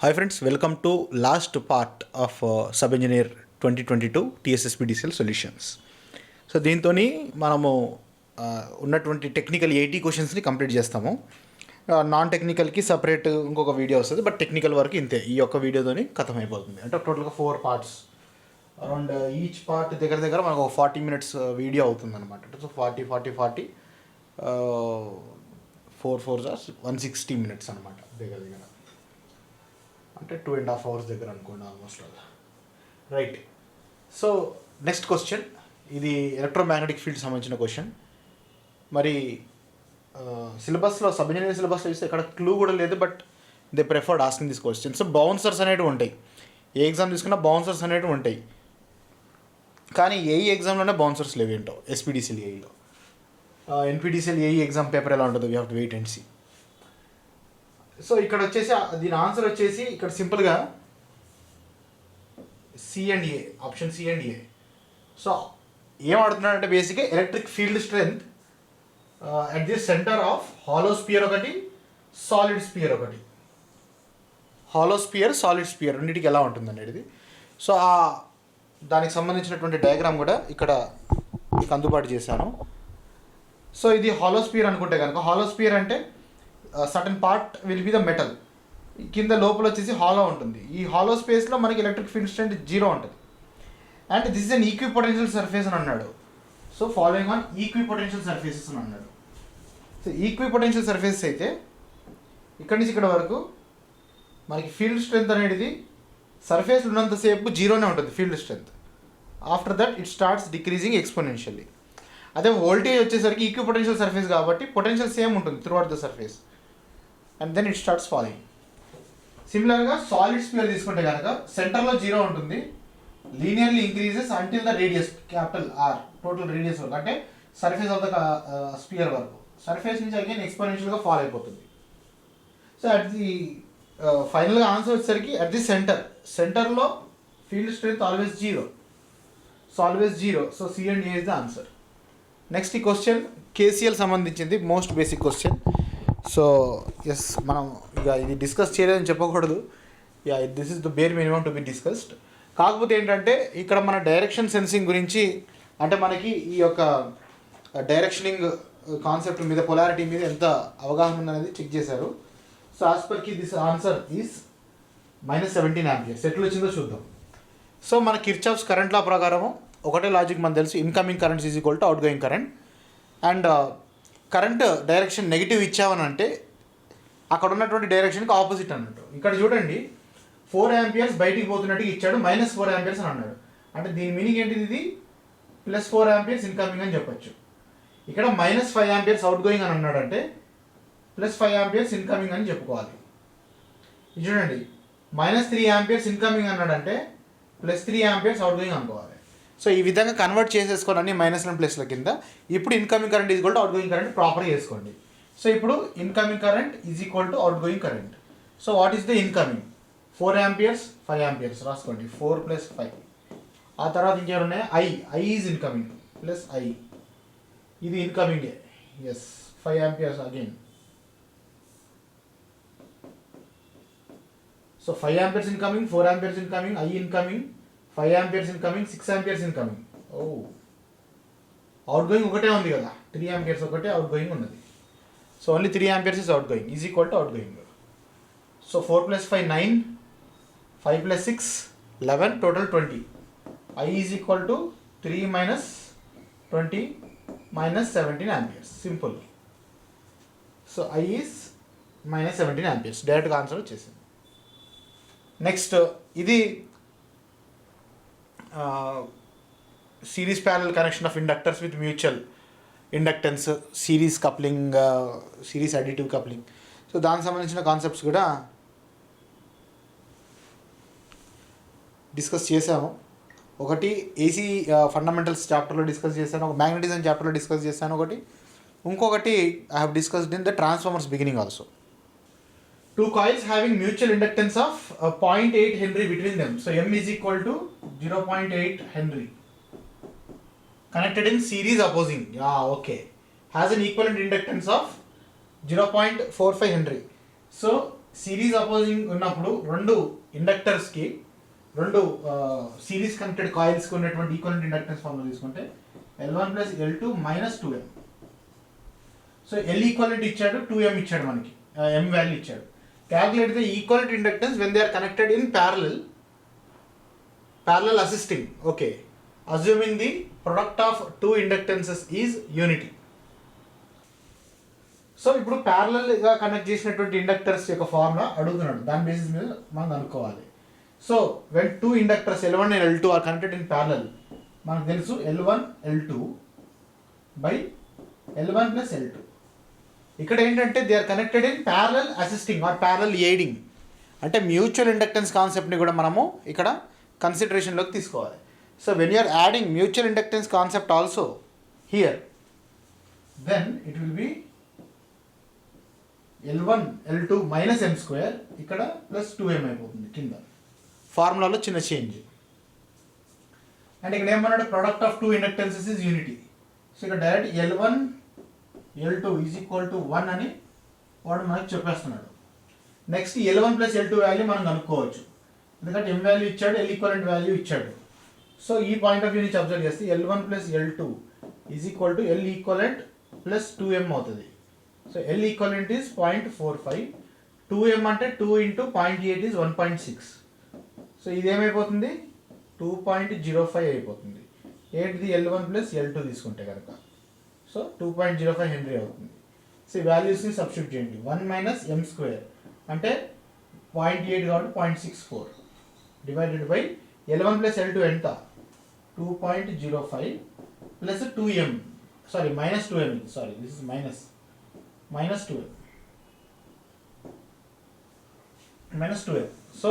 Hi friends, welcome to last part of Sub-Engineer 2022 TSSPDCL solutions. So దీంతో మనము ఉన్నటువంటి technical 80 క్వశ్చన్స్ని కంప్లీట్ చేస్తాము. నాన్ టెక్నికల్కి సపరేట్ ఇంకొక వీడియో వస్తుంది, బట్ టెక్నికల్ వరకు ఇంతే. ఈ యొక్క వీడియోతోని ఖతం అయిపోతుంది. అంటే టోటల్గా 4 పార్ట్స్, అరౌండ్ ఈచ్ పార్ట్ దగ్గర దగ్గర మనకు 40 minutes వీడియో అవుతుంది అనమాట. సో 40 4 4 160 minutes అనమాట దగ్గర దగ్గర, అంటే 2.5 hours దగ్గర అనుకోండి ఆల్మోస్ట్ అలా. రైట్. సో నెక్స్ట్ క్వశ్చన్, ఇది ఎలక్ట్రోమాగ్నెటిక్ ఫీల్డ్ సంబంధించిన క్వశ్చన్. మరి సిలబస్లో సబ్ ఇంజనీరింగ్ సిలబస్లో చూస్తే ఇక్కడ క్లూ కూడా లేదు, but they preferred asking this question. So bouncers అనేవి ఉంటాయి, ఏ ఎగ్జామ్ తీసుకున్నా బౌన్సర్స్ అనేవి ఉంటాయి, కానీ ఏఈ ఎగ్జామ్లోనే బౌన్సర్స్ లేవు ఏంటో. ఎస్పీడీసీఎల్ ఏఈలో, ఎన్పీడీసీఎల్ ఏఈ ఎగ్జామ్ పేపర్ ఎలా ఉంటుందో we have to wait and see. So ఇక్కడ వచ్చేసి దీని ఆన్సర్ వచ్చేసి ఇక్కడ సింపుల్గా C and A, option C and A. So ఏం ఆడుతున్నాడంటే బేసిక్గా electric field strength at the centre of hollow sphere ఒకటి, సాలిడ్ స్పియర్ ఒకటి. హాలో స్పియర్, సాలిడ్ స్పియర్ రెండింటికి ఎలా ఉంటుంది అనేది. సో దానికి సంబంధించినటువంటి డయాగ్రామ్ కూడా ఇక్కడ మీకు అందుబాటు చేశాను. సో ఇది హాలో స్పియర్ అనుకుంటే కనుక, హాలో స్పియర్ అంటే certain part will be the metal, కింద లోపల వచ్చేసి హాలో ఉంటుంది. ఈ హాలో స్పేస్లో మనకి ఎలక్ట్రిక్ ఫీల్డ్ స్ట్రెంత్ 0 ఉంటుంది. And this is an equipotential surface అని అన్నాడు. So following on equipotential surfaces అని అన్నాడు. సో ఈక్విపొటెన్షియల్ సర్ఫేసెస్ అయితే ఇక్కడి నుంచి ఇక్కడ వరకు మనకి ఫీల్డ్ స్ట్రెంత్ అనేది సర్ఫేస్ ఉన్నంతసేపు 0నే ఉంటుంది field strength. After that it starts decreasing exponentially. అదే వోల్టేజ్ వచ్చేసరికి ఈక్విపొటెన్షియల్ సర్ఫేస్ కాబట్టి పొటెన్షియల్ సేమ్ ఉంటుంది throughout the surface, and then it starts following. సిమిలర్గా సాలిడ్ స్పియర్ తీసుకుంటే కనుక సెంటర్లో 0 ఉంటుంది, linearly increases until the radius capital R, total radius వరకు, అంటే సర్ఫేస్ ఆఫ్ ద స్పియర్ వరకు. సర్ఫేస్ నుంచి అగైన్ ఎక్స్పోనెన్షియల్గా ఫాలో అయిపోతుంది. సో అట్ ది ఫైనల్గా ఆన్సర్ వచ్చేసరికి అట్ ది సెంటర్లో field strength always 0. So always 0. So C and A is the answer. Next ఈ క్వశ్చన్ కేసీఎల్ సంబంధించింది, most basic question. So yes, మనం ఇక ఇది డిస్కస్ చేయలేదని చెప్పకూడదు. Ya, this is the bare minimum to be discussed. కాకపోతే ఏంటంటే ఇక్కడ మన డైరెక్షన్ సెన్సింగ్ గురించి, అంటే మనకి ఈ యొక్క డైరెక్షనింగ్ కాన్సెప్ట్ మీద, పొలారిటీ మీద ఎంత అవగాహన ఉందనేది చెక్ చేశారు. సో యాజ్ పర్ కి దిస్ ఆన్సర్ ఈజ్ -17 amperes. ఎట్లా వచ్చిందో చూద్దాం. సో మన కిర్చాఫ్స్ కరెంట్ లా ప్రకారము ఒకటే లాజిక్ మనకు తెలుసు, incoming current is equal to out going current. And current direction negative ఇచ్చామని అంటే అక్కడ ఉన్నటువంటి డైరెక్షన్కి ఆపోజిట్ అన్నట్టు. ఇక్కడ చూడండి 4 amperes బయటికి పోతున్నట్టుగా ఇచ్చాడు, -4 amperes అని అన్నాడు. అంటే దీని మీనింగ్ ఏంటిది, ఇది +4 amperes ఇన్కమింగ్ అని చెప్పొచ్చు. ఇక్కడ -5 amperes అవుట్ గోయింగ్ అని అన్నాడు, అంటే +5 amperes ఇన్కమింగ్ అని చెప్పుకోవాలి. ఇది చూడండి, -3 amperes ఇన్కమింగ్ అన్నాడంటే +3 amperes అవుట్ గోయింగ్ అనుకోవాలి. సో ఈ విధంగా కన్వర్ట్ చేసేసుకోండి మైనస్ల ప్లస్ల కింద. ఇప్పుడు incoming current is equal to out going current ప్రాపర్గా చేసుకోండి. సో ఇప్పుడు incoming current is equal to out going current. So what is the incoming? 4 amperes 5 amperes రాసుకోండి, 4 + 5. ఆ తర్వాత ఇంకేమైనా ఉన్నాయి, I is incoming plus I, ఇది ఇన్కమింగే. Yes, 5 amperes again. So 5 amperes incoming, 4 amperes incoming, I incoming, 5 amperes incoming, 6 amperes incoming. Outgoing ఒకటే ఉంది కదా, 3 amperes ఒకటే అవుట్ గోయింగ్ ఉన్నది. So only 3 amperes is outgoing, is equal to outgoing. So 4 + 5 9, 5 + 6 11, total 20. I is equal to 3 - 20 -17 amperes. Simple. So I is -17 amperes. డైరెక్ట్గా answer వచ్చేసింది. Next ఇది series parallel connection of inductors with mutual inductance, series coupling, series additive coupling. So దానికి సంబంధించిన concepts కూడా discuss చేశాము. ఒకటి AC fundamentals చాప్టర్లో discuss చేశాను, ఒక మ్యాగ్నెటిజం చాప్టర్లో డిస్కస్ చేశాను, ఇంకొకటి I have discussed in the transformers beginning also. 2 coils having mutual inductance of 0.8 Henry between them. So M is equal to 0.8 Henry. Connected in series opposing. Yeah, okay. Has an equivalent inductance of 0.45 Henry. So series opposing ఉన్నప్పుడు రెండు ఇండక్టర్స్కి రెండు series connected కాయిల్స్కి ఉన్నటువంటి equivalent inductance formula తీసుకుంటే L1 plus L2 minus 2M. So L equivalent ఇచ్చాడు, 2M ఇచ్చాడు, మనకి M value ఇచ్చాడు. Calculate the equivalent inductance when they are connected in parallel assisting. Okay, assuming the product of two inductances is unity. So ఇప్పుడు ప్యారలల్గా connect చేసినటువంటి inductors యొక్క formula అడుగుతున్నాడు, దాని బేసిస్ మీద మనం అనుకోవాలి. So when two inductors L1 and L2 are connected in parallel, మనకు తెలుసు L1 L2 by L1 plus L2. ఇక్కడ ఏంటంటే they are connected in parallel assisting or parallel aiding. అంటే మ్యూచువల్ ఇండక్టెన్స్ కాన్సెప్ట్ని కూడా మనము ఇక్కడ కన్సిడరేషన్లోకి తీసుకోవాలి. So when you're adding mutual inductance concept also here, then it will be L1 L2 minus M square, ఇక్కడ ప్లస్ 2M అయిపోతుంది. కింద ఫార్ములాలో చిన్న చేంజ్. అండ్ ఇక్కడ ఏమన్నాడు, product of two inductances is unity. So ఇక్కడ direct L1 L2 is equal to 1 అని వాడు మనకు చెప్పేస్తున్నాడు. Next L1 plus L2 value మనం కనుక్కోవచ్చు, ఎందుకంటే M వాల్యూ ఇచ్చాడు, L ఈక్వలెంట్ వాల్యూ ఇచ్చాడు. సో ఈ పాయింట్ ఆఫ్ వ్యూ నుంచి అబ్జర్వ్ చేస్తే L1 plus L2 is equal to L equivalent plus 2M అవుతుంది. So L equivalent is 0.45, 2M అంటే 2 ఇంటూ 0.8 ఈజ్ 1.6. సో ఇది ఏమైపోతుంది, 2.05 అయిపోతుంది. ఏంటిది L1 ప్లస్ L2 తీసుకుంటే కనుక, సో 2.05 హెన్రీ అవుతుంది. సో ఈ వాల్యూస్ని సబ్స్టిట్యూట్ చేయండి. 1 మైనస్ M స్క్వేర్ అంటే 0.8 కాబట్టి 0.64 divided by L1 plus L2 ఎంత, 2.05 plus 2M, sorry minus 2M, sorry this is minus 2M. So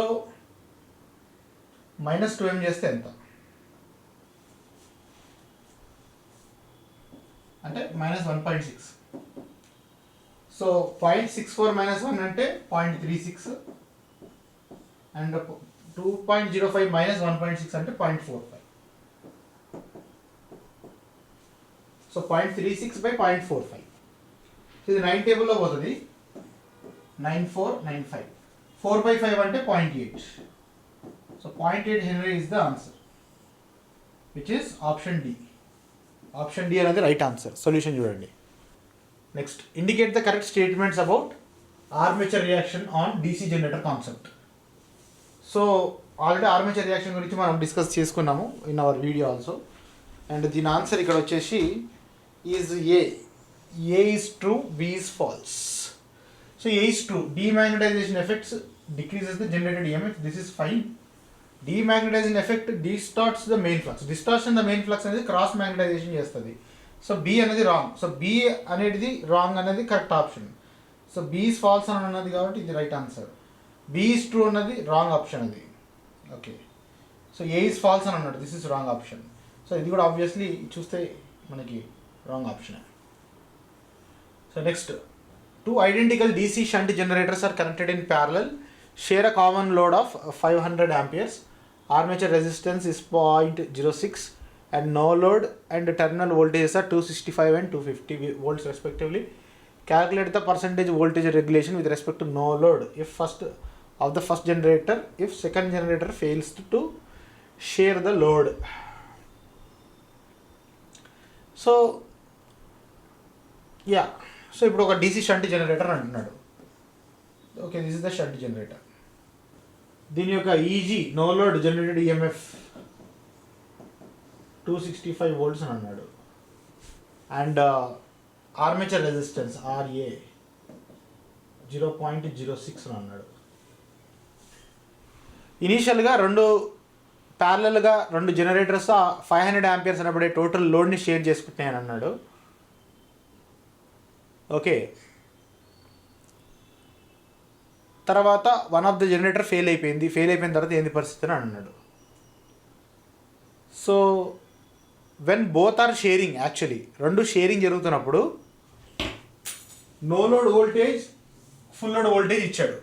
minus 2M చేస్తే ఎంత అంటే మైనస్ 1.6. సో 0.64 మైనస్ 1 అంటే 0.36 అండ్ 2.05 మైనస్ 1.6 అంటే 0.45. So 0.36 by 0.45. ఇది 9 టేబుల్లో పోతుంది, 9495. 4/5 అంటే 0.8. సో 0.8 henry is the answer, which is option D. Option D అనేది రైట్ ఆన్సర్. సొల్యూషన్ చూడండి. Next, indicate the correct statements about armature reaction on DC generator concept. So already armature reaction గురించి మనం discuss చేసుకున్నాము in our video also. And దీని answer ఇక్కడ వచ్చేసి is A is true, B is false. So A is true. Demagnetization effects decreases the generated EMF. This is fine. Demagnetization effect distorts the main flux. Distortion the main flux అనేది cross magnetisation చేస్తుంది. So B అనేది wrong. So B అనేది wrong అనేది correct option. So B is false అని అన్నది కాబట్టి ఇది right answer. B is true అన్నది రాంగ్ ఆప్షన్ అది. Okay, so A is false అని అన్నాడు, this is wrong option. So ఇది కూడా ఆబ్వియస్లీ చూస్తే మనకి wrong option. So next, two identical DC shunt generators are connected in parallel, share a common load of 500 amperes. Armature resistance is 0.06 and no load, and terminal voltages are 265 and 250 volts respectively. Calculate the percentage voltage regulation with respect to no load if first generator, if second generator fails to share the load. So yeah, so ఇప్పుడు ఒక DC shunt generator అంటున్నాడు. Okay, this is the shunt generator. దీని యొక్క E G no load generated EMF 265 volts అని అన్నాడు. And armature resistance RA 0.06 అని అన్నాడు. ఇనీషియల్గా ప్యారలల్గా రెండు జనరేటర్స్ 500 amperes అనబడే టోటల్ లోడ్ని షేర్ చేసుకుంటున్నాయని అన్నాడు. ఓకే, తర్వాత one of the generator fail అయిపోయిన తర్వాత ఏంది పరిస్థితి అని అన్నాడు. So when both are sharing, actually రెండు షేరింగ్ జరుగుతున్నప్పుడు no load voltage, full load voltage ఇచ్చాడు,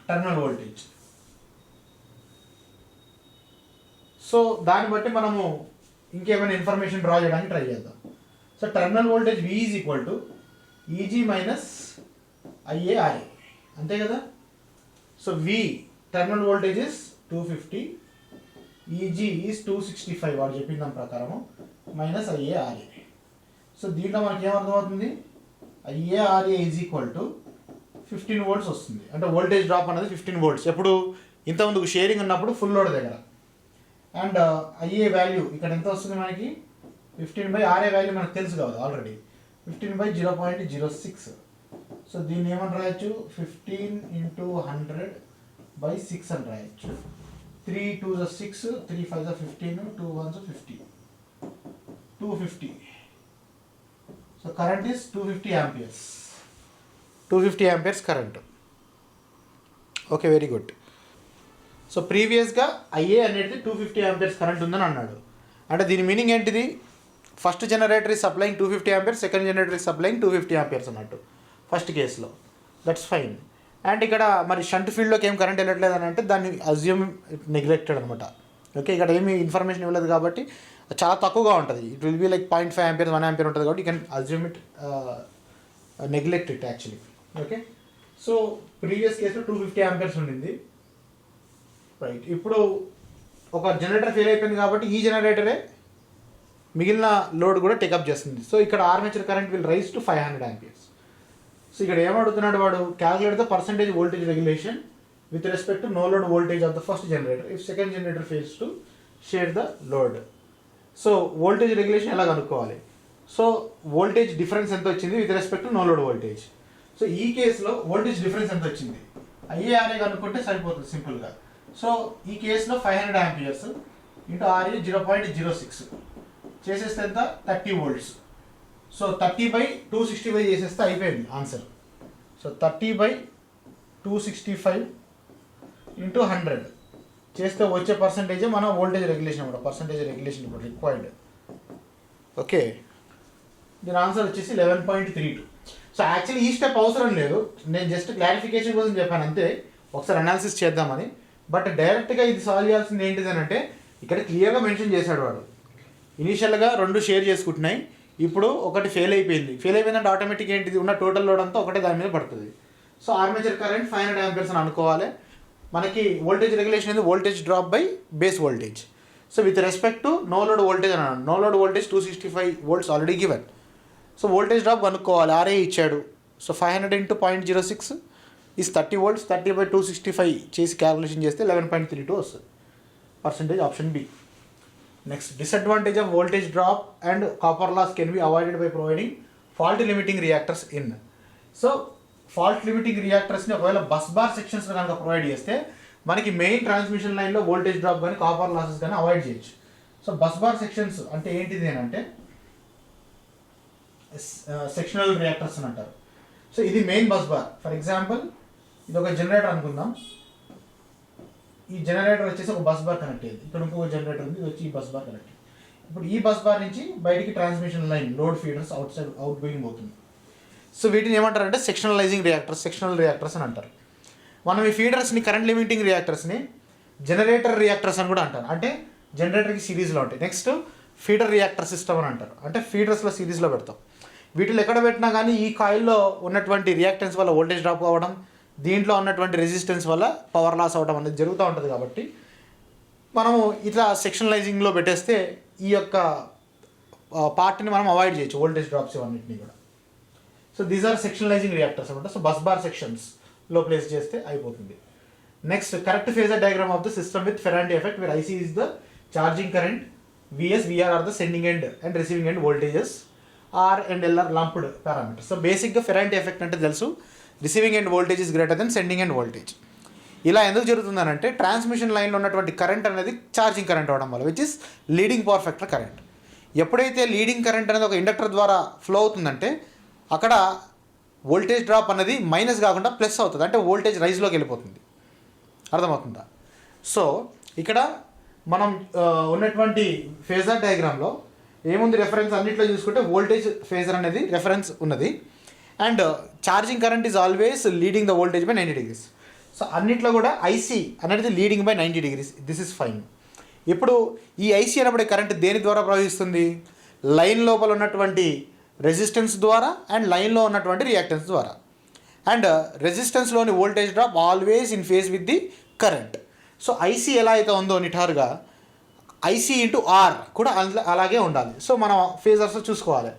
టర్మినల్ వోల్టేజ్. సో దాన్ని బట్టి మనము ఇంకేమైనా ఇన్ఫర్మేషన్ డ్రా చేయడానికి ట్రై చేద్దాం. So terminal voltage V is equal to EG minus IARA అంతే కదా. So V terminal voltage is 250, easy is 265 వాడు చెప్పిన దాని ప్రకారము, మైనస్ IARA. సో దీంట్లో మనకి ఏమర్థమవుతుంది, IARA is equal to 15 volts వస్తుంది. అంటే వోల్టేజ్ డ్రాప్ అనేది 15 volts ఎప్పుడు, ఇంతకుముందుకు షేరింగ్ ఉన్నప్పుడు ఫుల్ లోడ్ దగ్గర. అండ్ IA వాల్యూ ఇక్కడ ఎంత వస్తుంది మనకి 15/RA వాల్యూ మనకు తెలుసు కదా ఆల్రెడీ, 15/0.06. సో దీన్ని ఏమని రాయొచ్చు, 15 × 100/6 అని రాయొచ్చు. 3 2s 6, 3 5s 15, 2 1s 50, 250. So current is 250 amperes, 250 amperes current. Okay, very good. So ప్రీవియస్గా IA అనేది 250 amperes కరెంట్ ఉందని అన్నాడు. అంటే దీని మీనింగ్ ఏంటిది, first generator is supplying 250 amperes, second generator is supplying 250 amperes అన్నట్టు ఫస్ట్ కేసులో. That's fine. అండ్ ఇక్కడ మరి షంట్ ఫీల్డ్లోకి ఏం కరెంట్ వెళ్ళట్లేదు అని అంటే దాన్ని అజ్యూమ్ నెగ్లెక్టెడ్ అనమాట. ఓకే, ఇక్కడ ఏమి ఇన్ఫర్మేషన్ ఇవ్వలేదు కాబట్టి చాలా తక్కువగా ఉంటుంది. It will be like 0.5 amperes 1 ampere ఉంటుంది కాబట్టి you can assume it, neglect it actually. Okay, so previous కేసులో 250 amperes ఉండింది. రైట్, ఇప్పుడు ఒక జనరేటర్ ఫెయిల్ అయిపోయింది కాబట్టి ఈ జనరేటరే మిగిలిన లోడ్ కూడా టేకప్ చేస్తుంది. సో ఇక్కడ armature current will rise to 500 amperes. So ఇక్కడ ఏమడుగుతున్నాడు వాడు, calculate the percentage voltage regulation with respect to no load voltage of the first generator if second generator fails to share the load. So voltage regulation ఎలా కనుక్కోవాలి, so voltage difference ఎంత వచ్చింది with respect to no load voltage. So ఈ కేసులో voltage difference ఎంత వచ్చింది, IARA కనుక్కుంటే సరిపోతుంది సింపుల్గా. సో ఈ కేసులో 500 amperes ఇంటూ RA 0.06 చేసేస్తే ఎంత 30 volts. సో 30/265 చేసేస్తే అయిపోయింది ఆన్సర్. సో 30/265 ఇంటూ 100 చేస్తే వచ్చే పర్సంటేజ్ మన వోల్టేజ్ రెగ్యులేషన్ అనమాట, పర్సంటేజ్ రెగ్యులేషన్ ఇప్పుడు రిక్వైర్డ్. ఓకే, దీని ఆన్సర్ వచ్చేసి 11.32. సో యాక్చువల్లీ ఈ స్టెప్ అవసరం లేదు, నేను జస్ట్ క్లారిఫికేషన్ కోసం చెప్పాను అంతే, ఒకసారి అనాలిసిస్ చేద్దామని. బట్ డైరెక్ట్గా ఇది సాల్వ్ చేయాల్సింది ఏంటిది అని అంటే ఇక్కడ క్లియర్గా మెన్షన్ చేశాడు వాడు, ఇనీషియల్గా 2 షేర్ చేసుకుంటున్నాయి, ఇప్పుడు ఒకటి ఫెయిల్ అయిపోయిందంటే ఆటోమేటిక్ ఏంటిది ఉన్న టోటల్ లోడ్ అంతా ఒకటే దాని మీద పడుతుంది. సో ఆర్మేచర్ కరెంట్ 500 amperes అని అనుకోవాలి. మనకి వోల్టేజ్ రెగ్యులేషన్ అనేది voltage drop by base voltage. So with respect to no load voltage అని అన్నాడు. No load voltage 265 volts already given. So voltage drop కనుక్కోవాలి, RA ఇచ్చాడు. సో 500 × 0.06 ఈజ్ 30 volts, 30/265 చేసి calculation చేస్తే 11.32 వస్తుంది. Percentage option B. Next, disadvantage of voltage drop and copper loss can be avoided by providing fault limiting reactors in. So fault limiting రియాక్టర్స్ని ఒకవేళ bus bar సెక్షన్స్లో కనుక provide చేస్తే మనకి main transmission లైన్లో voltage drop కానీ copper losses కానీ avoid చేయొచ్చు. So bus bar sections అంటే ఏంటిది అని అంటే సెక్షనల్ రియాక్టర్స్ అని అంటారు. సో ఇది main bus bar. For example ఇది ఒక జనరేటర్ అనుకుందాం, ఈ జనరేటర్ వచ్చేసి ఒక బస్ బార్ కనెక్ట్ అయ్యింది, ఇక్కడ ఇంకొక జనరేటర్ ఉంది, ఇది వచ్చి ఈ బస్ బార్ కనెక్ట్. ఇప్పుడు ఈ బస్ బార్ నుంచి బయటికి transmission line load feeders out going పోతుంది. సో వీటిని ఏమంటారంటే సెక్షనల్ రియాక్టర్స్ అని అంటారు. మనం ఈ ఫీడర్స్ని కరెంట్ లిమిటింగ్ రియాక్టర్స్ని జనరేటర్ రియాక్టర్స్ అని కూడా అంటారు, అంటే జనరేటర్కి సిరీస్లో ఉంటాయి. నెక్స్ట్ ఫీడర్ రియాక్టర్ సిస్టమ్ అని అంటారు, అంటే ఫీడర్స్లో సిరీస్లో పెడతాం. వీటిలో ఎక్కడ పెట్టినా కానీ ఈ కాయిల్లో ఉన్నటువంటి రియాక్టెన్స్ వల్ల వోల్టేజ్ డ్రాప్ అవ్వడం, దీంట్లో ఉన్నటువంటి రెసిస్టెన్స్ వల్ల పవర్ లాస్ అవ్వడం అనేది జరుగుతూ ఉంటుంది. కాబట్టి మనము ఇట్లా సెక్షనలైజింగ్లో పెట్టేస్తే ఈ యొక్క పార్ట్ని మనం అవాయిడ్ చేయొచ్చు, వోల్టేజ్ డ్రాప్స్ ఇవన్నింటినీ కూడా. So these are sectionalising reactors అనమాట. సో బస్ బార్ సెక్షన్స్లో ప్లేస్ చేస్తే అయిపోతుంది. Next, correct phasor diagram of the system with Ferranti effect where IC is the charging current, VS, VR are the sending end and receiving end voltages, R and L are lumped parameters. So బేసిక్గా Ferranti effect అంటే తెలుసు, receiving end voltage is greater then sending end voltage. ఇలా ఎందుకు జరుగుతుందనంటే transmission లైన్లో ఉన్నటువంటి current అనేది charging current అవడం వల్ల, which is leading power factor current. ఎప్పుడైతే లీడింగ్ కరెంట్ అనేది ఒక ఇండక్టర్ ద్వారా ఫ్లో అవుతుందంటే అక్కడ వోల్టేజ్ డ్రాప్ అనేది మైనస్ కాకుండా ప్లస్ అవుతుంది, అంటే వోల్టేజ్ రైజ్లోకి వెళ్ళిపోతుంది. అర్థమవుతుందా? సో ఇక్కడ మనం ఉన్నటువంటి ఫేజర్ డయాగ్రామ్లో ఏముంది, రెఫరెన్స్ అన్నింటిలో చూసుకుంటే వోల్టేజ్ ఫేజర్ అనేది రెఫరెన్స్ ఉన్నది, and charging current is always leading the voltage by 90 degrees. So అన్నిట్లో కూడా IC అనేది leading by 90 degrees. This is fine. ఇప్పుడు ఈ IC అనేప్పుడు కరెంట్ దేని ద్వారా ప్రవహిస్తుంది, లైన్ లోపల ఉన్నటువంటి రెసిస్టెన్స్ ద్వారా అండ్ లైన్లో ఉన్నటువంటి రియాక్టెన్స్ ద్వారా. అండ్ రెసిస్టెన్స్లోని voltage drop always in phase with the current. So IC ఎలా అయితే ఉందో నిటారుగా ఐసీ ఇంటూ ఆర్ కూడా అలాగే ఉండాలి. సో మనం ఫేజర్స్ చూసుకోవాలి.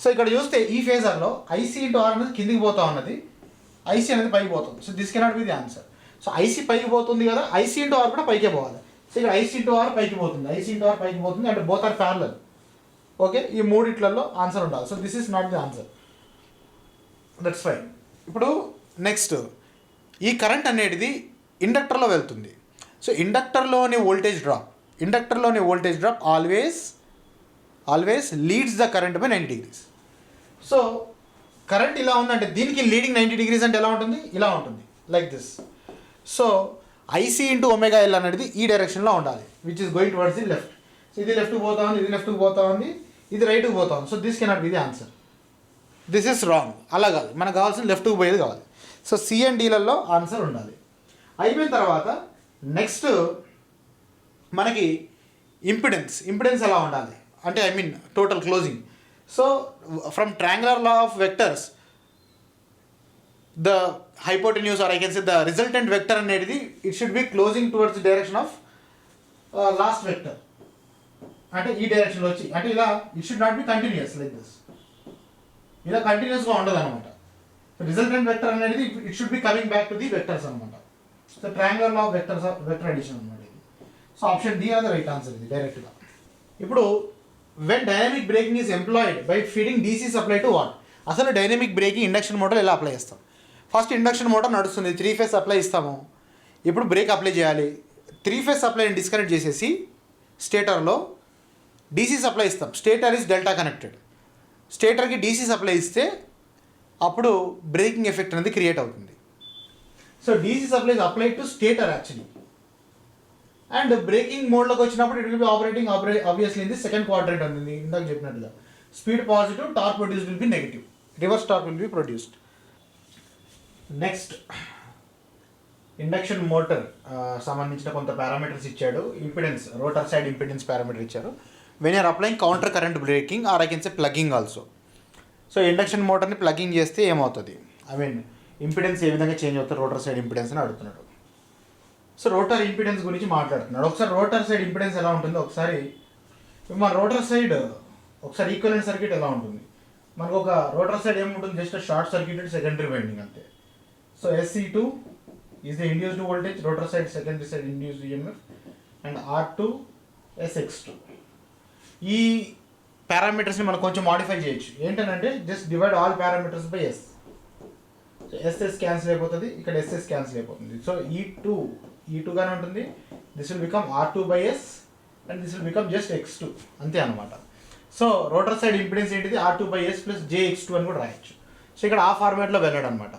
సో ఇక్కడ చూస్తే ఈ ఫేజర్లో ఐసీ ఇంటూ ఆర్ అనేది కిందికి పోతా ఉన్నది, ఐసీ అనేది పైకి పోతుంది. So this cannot be the answer. So IC పైకి పోతుంది కదా, ఐసీ ఇంటూ ఆర్ కూడా పైకే పోవాలి. సో ఇక్కడ ఐసీ ఇంటూ ఆర్ పైకి పోతుంది, ఐసీ ఇంటూ ఆర్ పైకి పోతుంది, and both are parallel. Okay, ఈ మూడిట్లలో ఆన్సర్ ఉండాలి. So this is not the answer. That's fine. ఇప్పుడు నెక్స్ట్, ఈ కరెంట్ అనేది ఇండక్టర్లో వెళ్తుంది. సో ఇండక్టర్లోని voltage drop always leads the current by 90 degrees. So current ఇలా ఉందంటే దీనికి లీడింగ్ 90 degrees అంటే ఎలా ఉంటుంది, ఇలా ఉంటుంది, like this. So IC into omega L అనేది ఈ డైరెక్షన్లో ఉండాలి, which is going towards the left. So ఇది లెఫ్ట్కి పోతా ఉంది, ఇది లెఫ్ట్కి పోతా ఉంది, ఇది రైట్కి పోతా ఉంది. So this cannot be the answer. This is wrong. అలా కాదు, మనకు కావాల్సిన లెఫ్ట్కి పోయేది కావాలి. సో సి అండ్ డీలలో ఆన్సర్ ఉండాలి. అయిపోయిన తర్వాత నెక్స్ట్ మనకి ఇంపిడెన్స్ ఎలా ఉండాలి అంటే total closing. So from triangular law of vectors the hypotenuse, or I can say the resultant vector అనేది it should be closing towards the direction of last vector. అంటే ఈ డైరెక్షన్లో వచ్చి అంటే ఇలా it should not be continuous like this. ఇలా కంటిన్యూస్గా ఉండదు అనమాట. రిజల్టెంట్ వెక్టర్ అనేది it should be coming back to the vectors అనమాట. So triangular law of vectors vector addition అనమాట ఇది. సో ఆప్షన్ డి అనేది రైట్ ఆన్సర్ ఇది డైరెక్ట్గా. ఇప్పుడు when dynamic braking is employed by feeding DC supply to what? అసలు dynamic breaking induction motor ఎలా apply చేస్తాం? ఫస్ట్ ఇండక్షన్ మోటార్ నడుస్తుంది, 3 phase సప్లై ఇస్తాము. ఇప్పుడు బ్రేక్ అప్లై చేయాలి. 3 phase సప్లైని డిస్కనెక్ట్ చేసేసి స్టేటర్లో డీసీ సప్లై ఇస్తాం. Stator is delta connected. స్టేటర్కి డీసీ సప్లై ఇస్తే అప్పుడు బ్రేకింగ్ ఎఫెక్ట్ అనేది క్రియేట్ అవుతుంది. So DC supply is applied to stator actually. And braking మోడ్లోకి వచ్చినప్పుడు it will be operating obviously in the second quadrant ఉంది ఇందాక చెప్పినట్టుగా. Speed positive, torque produce will be negative, reverse torque will be produced. Next induction motor సంబంధించిన కొంత parameters ఇచ్చాడు. Impedance, rotor side impedance parameter ఇచ్చారు. When you're applying counter current braking or I can say plugging also. So induction మోటార్ని plugging చేస్తే ఏమవుతుంది, impedance ఏ విధంగా change అవుతుంది rotor side impedance అని అడుగుతున్నాడు. సో రోటర్ ఇంపిడెన్స్ గురించి మాట్లాడుతున్నాడు. ఒకసారి రోటర్ సైడ్ ఇంపిడెన్స్ ఎలా ఉంటుందో ఒకసారి మన రోటర్ సైడ్ ఒకసారి ఈక్వలెంట్ సర్క్యూట్ ఎలా ఉంటుంది. మనకు ఒక రోటర్ సైడ్ ఏముంటుంది, just short circuited secondary winding అంతే. So SC2 is the induced voltage, rotor side secondary side induced EMF, and R2 SX2. ఈ పారామీటర్స్ని మనం కొంచెం మాడిఫై చేయొచ్చు. ఏంటంటే just divide all parameters by S. So SS cancel అయిపోతుంది, ఇక్కడ SS క్యాన్సిల్ అయిపోతుంది. సో E2 గానే ఉంటుంది. This will become R2/S and this will become just X2 అంతే అనమాట. సో రోటర్ సైడ్ ఇంపిడెన్స్ ఏంటిది, R2/S ప్లస్ JX2 అని కూడా రాయొచ్చు. సో ఇక్కడ ఆ ఫార్మాట్లో వెళ్ళాడు అనమాట.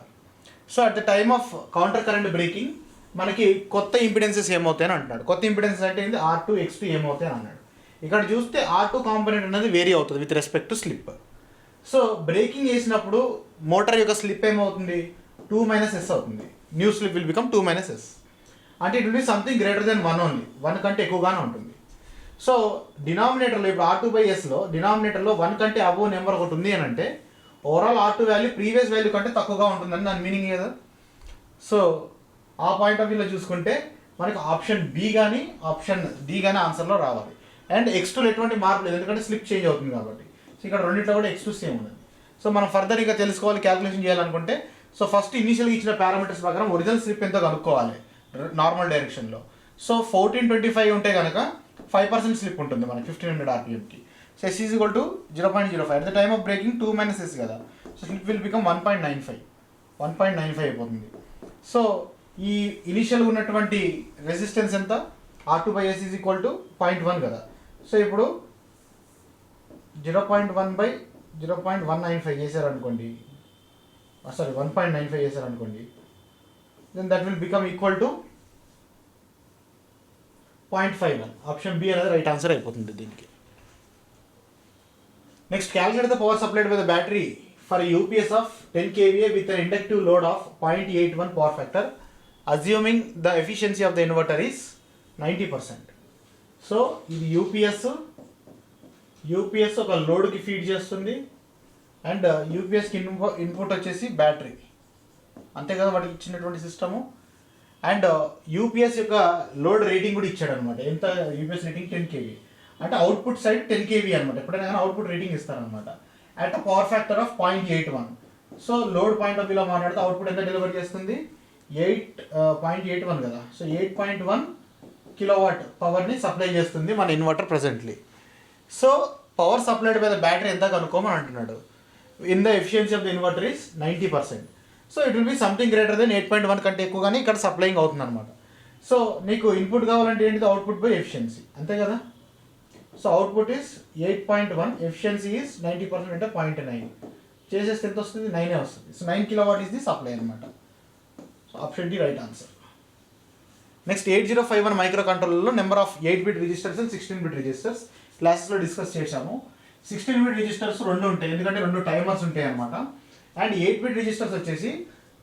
So at the time of counter current breaking మనకి కొత్త ఇంపిడెన్సెస్ ఏమవుతాయని అంటున్నాడు. కొత్త ఇంపిడెన్సెస్ అంటే ఏంటి, R2 X2 ఏమవుతాయని అన్నాడు. ఇక్కడ చూస్తే R2 కాంపోనెంట్ అనేది వేరీ అవుతుంది with respect to slip. So breaking చేసినప్పుడు మోటార్ యొక్క స్లిప్ ఏమవుతుంది, 2 - S అవుతుంది. New slip will become 2 - S. అంటే it will be something greater than 1 only, 1 కంటే ఎక్కువగానే ఉంటుంది. సో డినామినేటర్లో ఇప్పుడు R2/Sలో డినామినేటర్లో 1 కంటే అబోవ్ నెంబర్ ఒకటి ఉంది అని అంటే overall R2 value previous value కంటే తక్కువగా ఉంటుందని దాని మీనింగ్ కదా. సో ఆ పాయింట్ ఆఫ్ వ్యూలో చూసుకుంటే మనకి ఆప్షన్ బి కానీ ఆప్షన్ డి కానీ ఆన్సర్లో రావాలి. అండ్ X2లో ఎటువంటి మార్పు లేదు, ఎందుకంటే స్లిప్ చేంజ్ అవుతుంది కాబట్టి. సో ఇక్కడ రెండింటిలో కూడా X2 సేమ్ ఉంది. సో మనం ఫర్దర్ ఇంకా తెలుసుకోవాలి, క్యాలిక్యులేషన్ చేయాలనుకుంటే సో ఫస్ట్ ఇనిషియల్గా ఇచ్చిన పారామీటర్స్ ప్రకారం ఒరిజినల్ స్లిప్ ఎంతో కనుక్కోవాలి నార్మల్ డైరెక్షన్లో. సో 1425 ఉంటే కనుక 5% స్లిప్ ఉంటుంది మనకి 1500 RPMకి. So S is equal to 0.05. At the time of braking 2 - S కదా. సో స్లిప్ విల్ బికమ్ 1.95 అయిపోతుంది. సో ఈ ఇనిషియల్గా ఉన్నటువంటి రెసిస్టెన్స్ ఎంత, R2/S ఈజ్ ఈక్వల్ టు 0.1 కదా. సో ఇప్పుడు 0.1/0.195 చేశారనుకోండి, సారీ 1.95 చేశారనుకోండి, then that will become equal to 0.51. Option B అనేది రైట్ ఆన్సర్ అయిపోతుంది దీనికి. Next, calculate the power supplied by the battery for UPS of 10 kVA with an inductive load of 0.81 power factor assuming the efficiency of the inverter is 90%. So ఇది UPS ఒక లోడ్కి feed చేస్తుంది and యూపీఎస్కి input వచ్చేసి battery. అంతే కదా వాటికి ఇచ్చినటువంటి సిస్టము. అండ్ యూపీఎస్ యొక్క లోడ్ రేటింగ్ కూడా ఇచ్చాడు అనమాట. ఎంత యూపీఎస్ రేటింగ్ 10 kV, అంటే అవుట్పుట్ సైడ్ 10 kV అనమాట. ఎప్పుడైనా కానీ అవుట్పుట్ రేటింగ్ ఇస్తారనమాట at power factor of 0.81. So load point of వ్యూలో మాట్లాడితే అవుట్పుట్ ఎంత డెలివరీ చేస్తుంది, 0.81 కదా. సో 8.1 కిలోవాట్ పవర్ని సప్లై చేస్తుంది మన inverter presently. So power supplied by the battery ఎంత కనుక్కోమని అంటున్నాడు. In the efficiency of the inverter is 90%. So it will be something greater than 8.1 కంటే ఎక్కువగానే ఇక్కడ సప్లైయింగ్ అవుతుంది అనమాట. సో నీకు ఇన్పుట్ కావాలంటే ఏంటిది, అవుట్పుట్ బై ఎఫిషియన్సీ, అంతే కదా. So output is 8.1, efficiency is 90% అంటే 0.9 చేసేస్తే ఎంత వస్తుంది, 9 వస్తుంది. So 9 kilowatt is the supply అనమాట. So option D right answer. Next 8051 micro కంట్రోలర్లో number of 8-bit registers and 16-bit registers క్లాసెస్లో డిస్కస్ చేశాము. 16-bit రిజిస్టర్స్ 2 ఉంటాయి, ఎందుకంటే 2 టైమర్స్ ఉంటాయి అనమాట. అండ్ 8-bit రిజిస్టర్స్ వచ్చేసి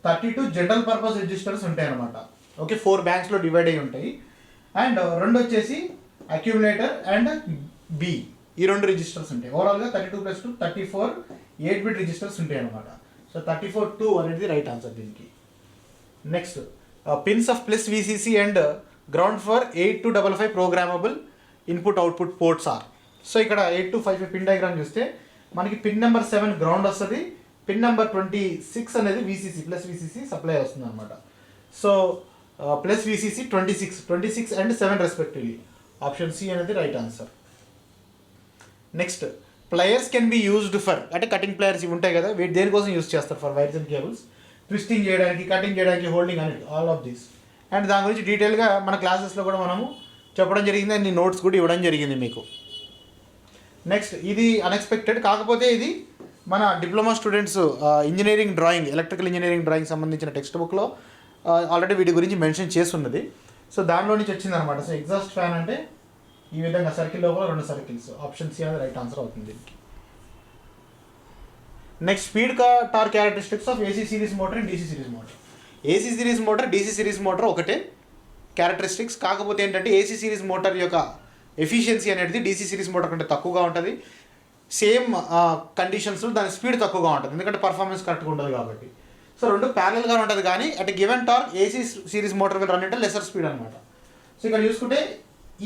32 జనరల్ పర్పస్ రిజిస్టర్స్ ఉంటాయి అనమాట. ఓకే, 4 బ్యాంక్స్లో డివైడ్ అయ్యి ఉంటాయి. అండ్ 2 వచ్చేసి అక్యూములేటర్ అండ్ బి, ఈ 2 రిజిస్టర్స్ ఉంటాయి. ఓవరాల్గా 32+2 34 8-bit రిజిస్టర్స్ ఉంటాయి అనమాట. సో 34-2 అనేది రైట్ ఆన్సర్ దీనికి. Next pins of plus VCC and ground for 8255 programmable input output ports are. So ఇక్కడ 8255 పిన్ డయాగ్రామ్ చూస్తే మనకి పిన్ నెంబర్ 7 గ్రౌండ్ వస్తుంది, పిన్ నెంబర్ 26 అనేది విసిసి ప్లస్ విసిసి సప్లై వస్తుంది అనమాట. So plus VCC 26 and 7 respectively. Option C అనేది right answer. Next pliers can be used for, అంటే cutting pliers ఇవి ఉంటాయి కదా, వీటి దేనికోసం యూజ్ చేస్తారు, for wires and cables, twisting చేయడానికి, కటింగ్ చేయడానికి, హోల్డింగ్ అనేది ఆల్ ఆఫ్ దిస్. అండ్ దాని గురించి డీటెయిల్గా మన క్లాసెస్లో కూడా మనము చెప్పడం జరిగింది, అండ్ నోట్స్ కూడా ఇవ్వడం జరిగింది మీకు. నెక్స్ట్ ఇది అన్ఎక్స్పెక్టెడ్, కాకపోతే ఇది మన diploma students engineering drawing, electrical engineering drawing సంబంధించిన టెక్స్ట్ బుక్లో ఆల్రెడీ వీటి గురించి మెన్షన్ చేస్తున్నది. సో దానిలో నుంచి వచ్చిందనమాట. సో ఎగ్జాస్ట్ ఫ్యాన్ అంటే ఈ విధంగా సర్కిల్ లోపల 2 సర్కిల్స్. ఆప్షన్ సి అనేది రైట్ ఆన్సర్ అవుతుంది దీనికి. Next speed torque characteristics of AC series motor and DC series motor. AC series motor, DC series motor ఒకటే క్యారెక్టరిస్టిక్స్, కాకపోతే ఏంటంటే ఏసీ సిరీస్ మోటార్ యొక్క ఎఫిషియన్సీ అనేది డీసీ సిరీస్ మోటార్ కంటే తక్కువగా ఉంటుంది. సేమ్ కండిషన్స్లో దాని స్పీడ్ తక్కువగా ఉంటుంది, ఎందుకంటే పర్ఫార్మెన్స్ కరెక్ట్గా ఉండదు కాబట్టి. సో 2 ప్యారల్గా ఉంటుంది, కానీ at given torque AC series motor will run అంటే లెసర్ స్పీడ్ అనమాట. సో ఇక్కడ చూసుకుంటే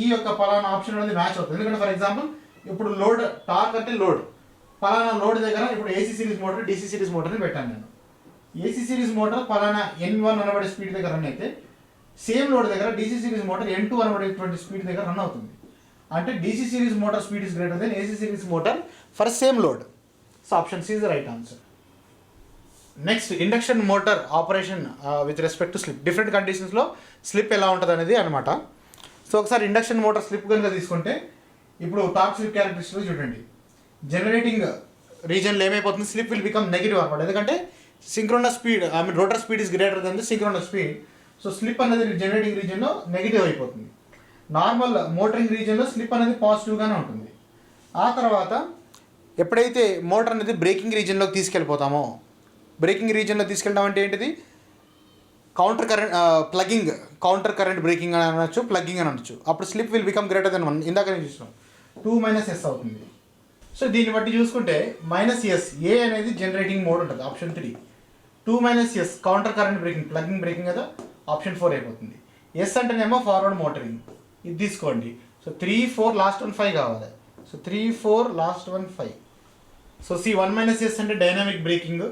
ఈ యొక్క పలానా ఆప్షన్ అనేది మ్యాచ్ అవుతుంది, ఎందుకంటే ఫర్ ఎగ్జాంపుల్ ఇప్పుడు లోడ్ టార్క్ అంటే లోడ్, పలానా లోడ్ దగ్గర ఇప్పుడు AC series motor DC series మోటార్ని పెట్టాను నేను. ఏసీ సిరీస్ మోటార్ పలానా N1 అనబడే స్పీడ్ దగ్గర రన్ అయితే, సేమ్ లోడ్ దగ్గర డీసీ సిరీస్ మోటార్ N2 అనబడేటువంటి స్పీడ్ దగ్గర రన్ అవుతుంది. అంటే DC series motor speed is greater than AC series motor for same load. So option C is the right answer. Next induction motor operation with respect to slip, different కండిషన్స్లో slip ఎలా ఉంటుంది అనేది అనమాట. So ఒకసారి induction motor slip కనుక తీసుకుంటే, ఇప్పుడు torque slip characteristics చూడండి. జనరేటింగ్ రీజన్లో ఏమైపోతుంది, స్లిప్ విల్ బికమ్ నెగిటివ్ అనమాట, ఎందుకంటే synchronous speed rotor speed is greater then the synchronous speed. So slip అనేది జనరేటింగ్ రీజన్లో నెగిటివ్ అయిపోతుంది. నార్మల్ మోటరింగ్ రీజన్లో స్లిప్ అనేది పాజిటివ్గానే ఉంటుంది. ఆ తర్వాత ఎప్పుడైతే మోటార్ అనేది బ్రేకింగ్ రీజన్లోకి తీసుకెళ్ళిపోతామో, బ్రేకింగ్ రీజన్లో తీసుకెళ్ళడం అంటే ఏంటిది, కౌంటర్ కరెంట్ బ్రేకింగ్ అని అనొచ్చు, ప్లగ్గింగ్ అని అనొచ్చు. అప్పుడు slip will become greater than 1, ఇందాక నేను చూసినాం 2 - S అవుతుంది. సో దీన్ని బట్టి చూసుకుంటే -S, ఏ అనేది జనరేటింగ్ మోడ్ ఉంటుంది, option 3. 2 - S counter current breaking, plugging breaking కదా, ఆప్షన్ 4 అయిపోతుంది. ఎస్ అంటేనేమో ఫార్వర్డ్ మోటరింగ్, ఇది తీసుకోండి. సో 3, 4 లాస్ట్ 1 5 కావాలి. So 3, 4 last 1 5. సో 1 - S అంటే డైనామిక్ బ్రేకింగ్,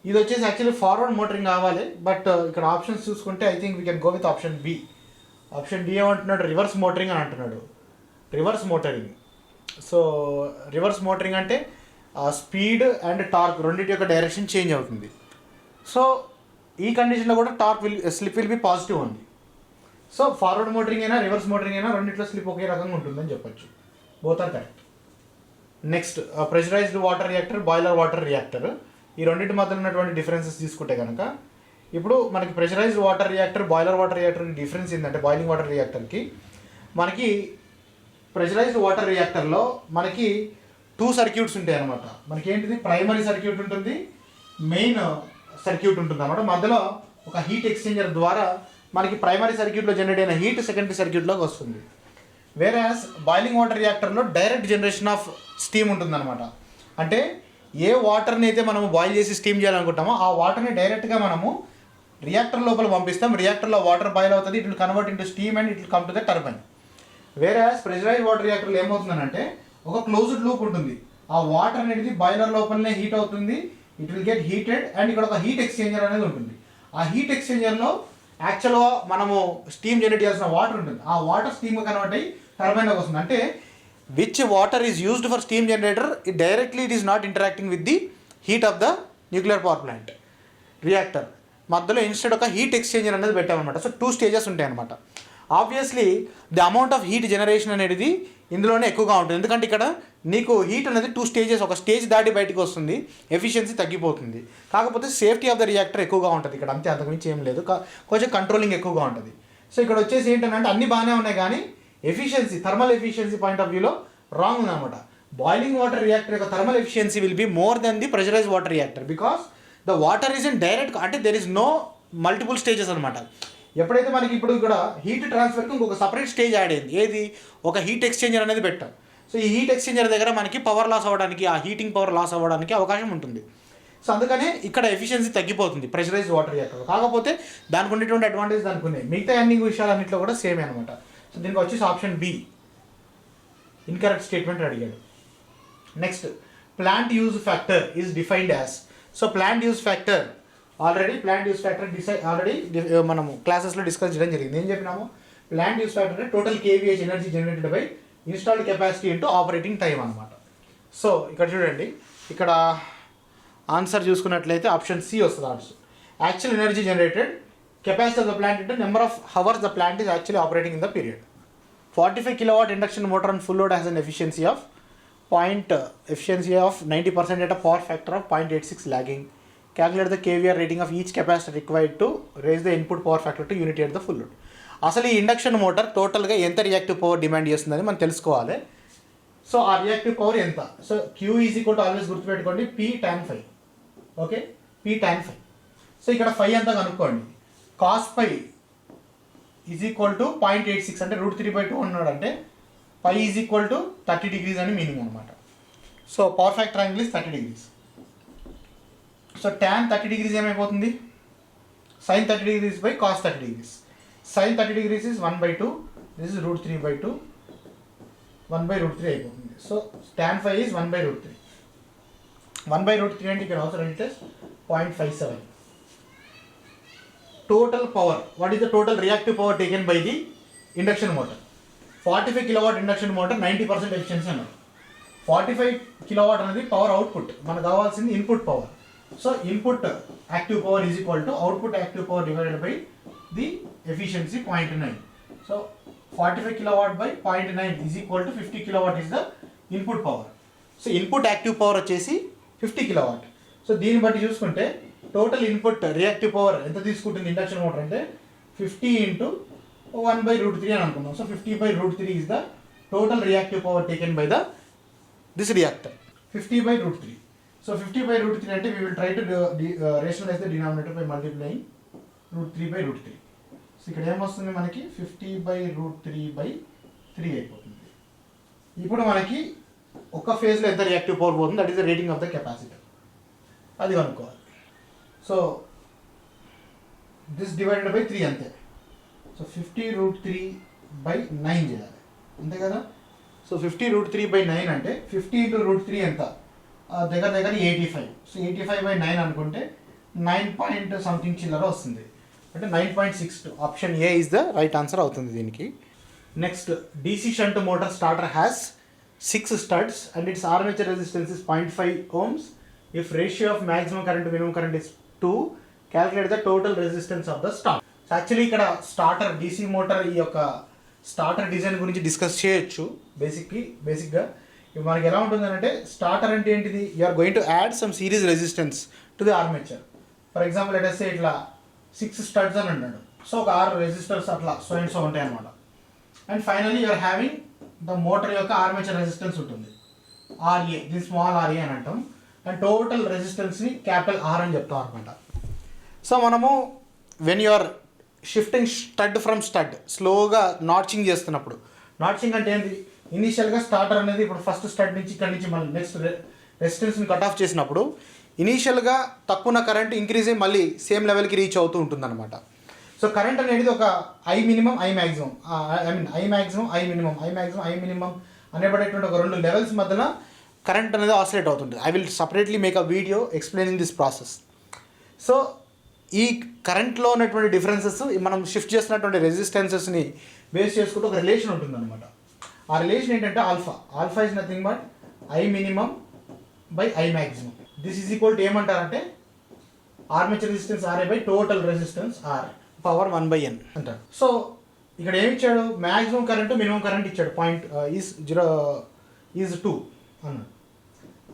ఇది వచ్చేసి యాక్చువల్లీ ఫార్వర్డ్ మోటరింగ్ కావాలి. బట్ ఇక్కడ ఆప్షన్స్ చూసుకుంటే I think we can go with option B. Option D ఏమంటున్నాడు, రివర్స్ మోటరింగ్ అని అంటున్నాడు. Reverse motoring. So reverse motoring అంటే స్పీడ్ అండ్ టార్క్ రెండింటి యొక్క డైరెక్షన్ చేంజ్ అవుతుంది. సో ఈ కండిషన్లో కూడా స్లిప్ విల్ బి పాజిటివ్ ఉంది. సో ఫార్వర్డ్ మోటరింగ్ అయినా రివర్స్ మోటరింగ్ అయినా రెండింటిలో స్లిప్ ఒకే రకంగా ఉంటుందని చెప్పొచ్చు. Both are correct. Next pressurised water reactor, boiler water reactor, ఈ రెండింటి మధ్య ఉన్నటువంటి డిఫరెన్సెస్ తీసుకుంటే కనుక, ఇప్పుడు మనకి pressurised water reactor, boiler water రియాక్టర్కి డిఫరెన్స్ ఏంటంటే, బాయిలింగ్ వాటర్ రియాక్టర్కి మనకి ప్రెషరైజ్డ్ వాటర్ రియాక్టర్లో మనకి 2 సర్క్యూట్స్ ఉంటాయి అనమాట. మనకి ఏంటిది, ప్రైమరీ సర్క్యూట్ ఉంటుంది, మెయిన్ సర్క్యూట్ ఉంటుంది అనమాట. మధ్యలో ఒక హీట్ ఎక్స్చేంజర్ ద్వారా మనకి ప్రైమరీ సర్క్యూట్లో జనరేట్ అయిన హీట్ సెకండరీ సర్క్యూట్లోకి వస్తుంది. వేరాస్ బాయిలింగ్ వాటర్ రియాక్టర్లో డైరెక్ట్ జనరేషన్ ఆఫ్ స్టీమ్ ఉంటుంది అనమాట. అంటే ఏ వాటర్ని అయితే మనము బాయిల్ చేసి స్టీమ్ చేయాలనుకుంటామో ఆ వాటర్ని డైరెక్ట్గా మనము రియాక్టర్ లోపల పంపిస్తాం. రియాక్టర్లో వాటర్ బాయిల్ అవుతుంది, it will convert into steam and it will come to the turbine. వేరే ప్రెషరైజ్ వాటర్ రియాక్టర్లో ఏమవుతుందంటే ఒక క్లోజ్డ్ లూప్ ఉంటుంది. ఆ వాటర్ అనేది బాయిలర్ లోపలనే హీట్ అవుతుంది, it will get heated and ఇక్కడ ఒక హీట్ ఎక్స్చేంజర్ అనేది ఉంటుంది. ఆ హీట్ ఎక్స్చేంజర్లో యాక్చువల్గా మనము స్టీమ్ జనరేట్ చేయాల్సిన వాటర్ ఉంటుంది. ఆ వాటర్ స్టీమ్గా కన్వర్ట్ అయ్యి టర్బైన్లోకి వస్తుంది. అంటే which water is used for steam generator it directly it is not interacting with the heat of the nuclear power plant reactor. మధ్యలో ఇన్స్టెడ్ ఒక హీట్ ఎక్స్చేంజర్ అనేది పెట్టామన్నమాట. సో 2 స్టేజెస్ ఉంటాయి అనమాట. Obviously the amount of heat generation అనేది ఇందులోనే ఎక్కువగా ఉంటుంది. ఎందుకంటే ఇక్కడ నీకు హీట్ అనేది 2 స్టేజెస్, ఒక స్టేజ్ దాటి బయటకు వస్తుంది, ఎఫిషియన్సీ తగ్గిపోతుంది. కాకపోతే సేఫ్టీ ఆఫ్ ద రియాక్టర్ ఎక్కువగా ఉంటుంది ఇక్కడ, అంతే, అంతకుమించి ఏం లేదు. కొంచెం కంట్రోలింగ్ ఎక్కువగా ఉంటుంది. సో ఇక్కడ వచ్చేసి ఏంటంటే అన్నీ బాగానే ఉన్నాయి కానీ efficiency, thermal efficiency point of వ్యూలో రాంగ్ ఉందన్నమాట. బాయిలింగ్ వాటర్ రియాక్టర్ యొక్క thermal efficiency will be more than the pressurise water reactor because the water is in direct, అంటే there is no multiple stages అనమాట. ఎప్పుడైతే మనకి ఇప్పుడు ఇక్కడ హీట్ ట్రాన్స్ఫర్కి ఇంకొక సపరేట్ స్టేజ్ యాడ్ అయింది, ఏది ఒక హీట్ ఎక్స్చేంజర్ అనేది పెట్టాం. సో ఈ హీట్ ఎక్స్చేంజర్ దగ్గర మనకి పవర్ లాస్ అవ్వడానికి, ఆ హీటింగ్ పవర్ లాస్ అవ్వడానికి అవకాశం ఉంటుంది. సో అందుకనే ఇక్కడ ఎఫిషియన్సీ తగ్గిపోతుంది ప్రెషరైజ్ వాటర్ రియాక్టర్. కాకపోతే దానికి ఉండేటువంటి అడ్వాంటేజ్ దానికి ఉన్నాయి, మిగతా అన్ని విషయాలన్నింటిలో కూడా సేమే అనమాట. సో దీనికి వచ్చేసి ఆప్షన్ బి ఇన్కరెక్ట్ స్టేట్మెంట్ అడిగాడు. Next, plant use factor is defined as. So plant use factor already మనము క్లాసెస్లో డిస్కస్ చేయడం జరిగింది. ఏం చెప్పినాము, ప్లాంట్ యూజ్ ఫ్యాక్టర్ అంటే total KVH energy generated by installed capacity into operating time అనమాట. సో ఇక్కడ చూడండి, ఇక్కడ ఆన్సర్ చూసుకున్నట్లయితే ఆప్షన్ సి వస్తుంది. Answer actual energy generated capacity of the plant అంటే number of hours the plant is actually operating in the period. 45 kilowatt induction motor on full load has an efficiency of 90% at a power factor of 0.86 lagging. Calculate the kVAR rating of each capacitor required to raise the input power factor to unity at the full load. అసలు ఈ induction motor టోటల్గా ఎంత reactive power demand చేస్తుందని మనం తెలుసుకోవాలి. So ఆ reactive power ఎంత? So Q is equal to always గుర్తుపెట్టుకోండి P tan phi. Okay, P tan phi. So ఇక్కడ ఫై ఎంత కనుక్కోండి. cos phi is equal to 0.86 అంటే √3/2 అన్నాడు, అంటే పై ఈజ్ ఈక్వల్ టు 30 degrees అని మీనింగ్ అనమాట. So power factor angle is 30 degrees. So tan 30 degrees ఏమైపోతుంది, sin 30 degrees by cos 30 degrees. sin 30 degrees is 1/2, this is √3/2, 1/√3 అయిపోతుంది. So tan phi is 1/√3. 1/√3 అంటే ఇక్కడ అవసరం అంటే 0.57. Total power, what is the total reactive power taken by the induction motor? 45 kilowatt induction motor 90% efficiency అన్నారు. 45 kilowatt అనేది power output, మనకు కావాల్సింది input power. So input active power is equal to output active power divided by the efficiency 0.9. So 45 kilowatt by 0.9 is equal to 50 kilowatt is the input power. So input active power వచ్చేసి 50 kilowatt. So దీన్ని బట్టి చూసుకుంటే total input reactive power ఎంత తీసుకుంటుంది induction motor అంటే 50 into 1/√3 అని అనుకుందాం. So 50/√3 is the total reactive power taken by this reactor. 50/√3. So 50/√3 అంటే we will try to rationalise the denominator by multiplying √3/√3. So ఇక్కడ ఏమొస్తుంది మనకి 50/√3/3 అయిపోతుంది. ఇప్పుడు మనకి ఒక ఫేజ్లో ఎంత రియాక్టివ్ పవర్ పోతుంది, that is the rating of the capacitor, అది కనుక్కోవాలి. సో దిస్ డివైడెడ్ బై 3 అంతే. సో 50√3/9 చేయాలి, అంతే కదా. సో 50√3/9 అంటే 50 into √3 ఎంత, దగ్గర 85. సో 85/9 అనుకుంటే 9 point something చిల్లర వస్తుంది, అంటే 9.62. Option A is the right answer అవుతుంది దీనికి. Next, DC shunt motor starter has 6 studs and its armature resistance is 0.5 ohms. If ratio of maximum current to minimum current is 2, calculate the total resistance of the starter. So actually ఇక్కడ starter DC motor ఈ యొక్క starter design గురించి discuss చేయొచ్చు. బేసిక్గా ఇప్పుడు మనకి ఎలా ఉంటుందంటే స్టార్టర్ అంటే ఏంటిది, you are going to add some series resistance to the armature. For example let us say ఇట్లా 6 studs అని అన్నాడు. సో ఒక 6 రెసిస్టర్స్ అట్లా సో ఉంటాయి అనమాట. And finally you are having the motor యొక్క ఆర్మేచర్ రెసిస్టెన్స్ ఉంటుంది, RA, దీని స్మాల్ RA అని అంటాం. అండ్ టోటల్ రెసిస్టెన్స్ని క్యాపిటల్ R అని చెప్తాం అనమాట. సో మనము when you are shifting stud from stud, స్లోగా నాట్చింగ్ చేస్తున్నప్పుడు, నాట్చింగ్ అంటే ఏంటి, ఇనీషియల్గా స్టార్టర్ అనేది ఇప్పుడు ఫస్ట్ స్టడ్ నుంచి ఇక్కడ నుంచి మళ్ళీ నెక్స్ట్ రెసిస్టెన్స్ని కట్ ఆఫ్ చేసినప్పుడు ఇనీషియల్గా తక్కువ కరెంట్ ఇంక్రీజ్ అయ్యి మళ్ళీ సేమ్ లెవెల్కి రీచ్ అవుతూ ఉంటుందన్నమాట. సో కరెంట్ అనేది ఒక I minimum I maximum I maximum I minimum I maximum I minimum అనేబడేటువంటి ఒక 2 లెవెల్స్ మధ్యన కరెంట్ అనేది ఆసిలేట్ అవుతుంది. I will separately make a video explaining this process. So ఈ కరెంట్లో ఉన్నటువంటి డిఫరెన్సెస్ మనం షిఫ్ట్ చేస్తున్నటువంటి రెసిస్టెన్సెస్ని బేస్ చేసుకుంటూ ఒక రిలేషన్ ఉంటుందన్నమాట. ఆ రిలేషన్ ఏంటంటే alpha is nothing but I minimum by I maximum. This is equal to ఏమంటారంటే armature resistance RA by total resistance R power 1/n అంటారు. సో ఇక్కడ ఏమి ఇచ్చాడు, మ్యాక్సిమం కరెంటు మినిమం కరెంట్ ఇచ్చాడు, పాయింట్ ఈజ్ 2 అన్నాడు.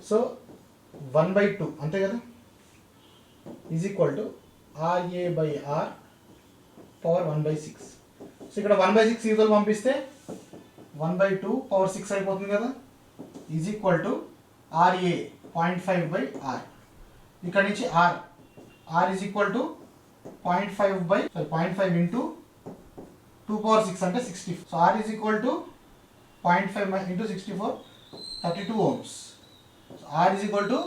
సో 1/2 అంతే కదా, is equal to RA by R power 1/6. So ఇక్కడ 1/6 ఈజువల్ పంపిస్తే 1/2 పవర్ 6 అయిపోతుంది కదా, is equal to RA 0.5 by are. ఇక్కడ నుంచి R is equal to 0.5 into 2 power 6 అంటే 60. So R is equal to 0.5 into 64 32 ohms. So R is equal to